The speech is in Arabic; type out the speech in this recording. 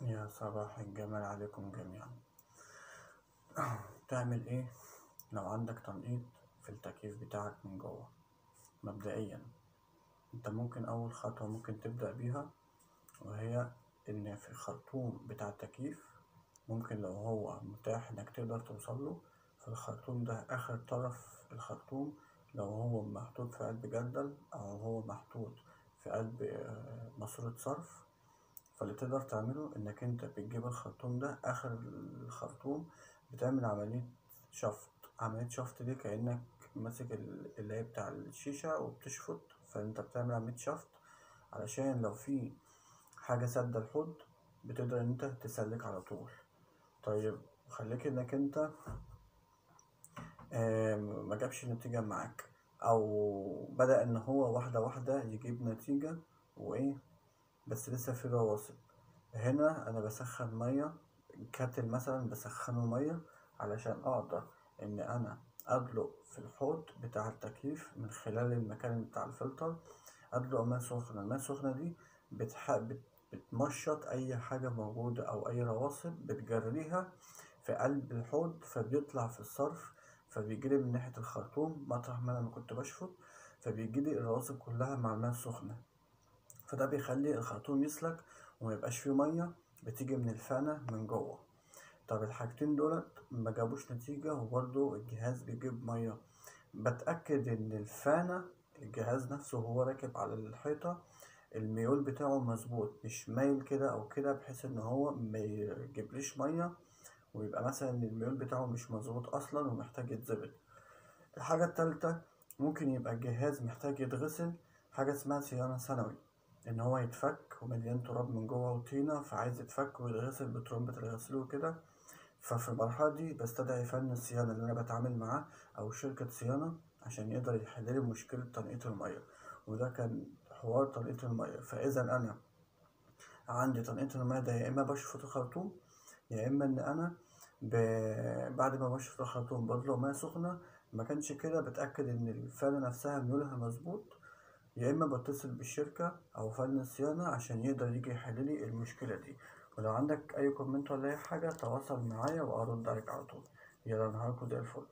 يا صباح الجمال عليكم جميعا. تعمل ايه لو عندك تنقيط في التكييف بتاعك من جوه؟ مبدئيا انت ممكن اول خطوة ممكن تبدأ بيها، وهي ان في الخرطوم بتاع التكييف، ممكن لو هو متاح انك تقدر توصله، فالخرطوم ده اخر طرف الخرطوم لو هو محطوط في قلب جردل او هو محطوط في قلب ماسورة صرف، فاللي تقدر تعمله انك انت بتجيب الخرطوم ده اخر الخرطوم، بتعمل عملية شفط. عملية شفط دي كأنك ماسك اللي هي بتاع الشيشة وبتشفط، فانت بتعمل عملية شفط علشان لو في حاجة سد الحوض بتقدر ان انت تسلك على طول. طيب خليك انك انت ما جابش نتيجة معاك، او بدأ ان هو واحدة واحدة يجيب نتيجة وايه، بس لسه في رواسب. هنا انا بسخن ميه، كاتل مثلا بسخنه ميه علشان اقدر ان انا ادلق في الحوض بتاع التكييف من خلال المكان بتاع الفلتر، ادلق ميه سخنه. الميه السخنه دي بتمشط اي حاجه موجوده او اي رواسب، بتجريها في قلب الحوض فبيطلع في الصرف، فبيجيلي من ناحيه الخرطوم مطرح ما انا كنت بشفط، فبيجيلي الرواسب كلها مع الميه السخنه، فده بيخلي الخرطوم يسلك وميبقاش فيه مية بتيجي من الفانة من جوه. طب الحاجتين دولت مجابوش نتيجة وبرضه الجهاز بيجيب مية، بتأكد إن الفانة، الجهاز نفسه وهو راكب على الحيطة، الميول بتاعه مظبوط، مش مايل كده أو كده بحيث إن هو ميجيبليش مية ويبقى مثلا الميول بتاعه مش مظبوط أصلا ومحتاج يتظبط. الحاجة التالتة، ممكن يبقى الجهاز محتاج يتغسل، حاجة اسمها صيانة سنوي، إن هو يتفك ومليان تراب من جوه وطينة، فعايز يتفك ويتغسل بترمبة الغسيل وكده. ففي المرحلة دي بستدعي فن الصيانة اللي أنا بتعامل معاه أو شركة صيانة عشان يقدر يحللي مشكلة تنقيط المية. وده كان حوار تنقيط المية. فإذا أنا عندي تنقيط المية ده، يا إما بشفط الخرطوم، يا إما إن أنا بعد ما بشفط الخرطوم بدلق مية سخنة. ما كانش كده بتأكد إن الفانة نفسها ميولها مظبوط، يا إما بتصل بالشركة أو فن الصيانة عشان يقدر يجي يحللي المشكلة دي. ولو عندك أي كومنت ولا أي حاجة تواصل معايا وأرد عليك على طول. يلا نهاركوا زي الفل.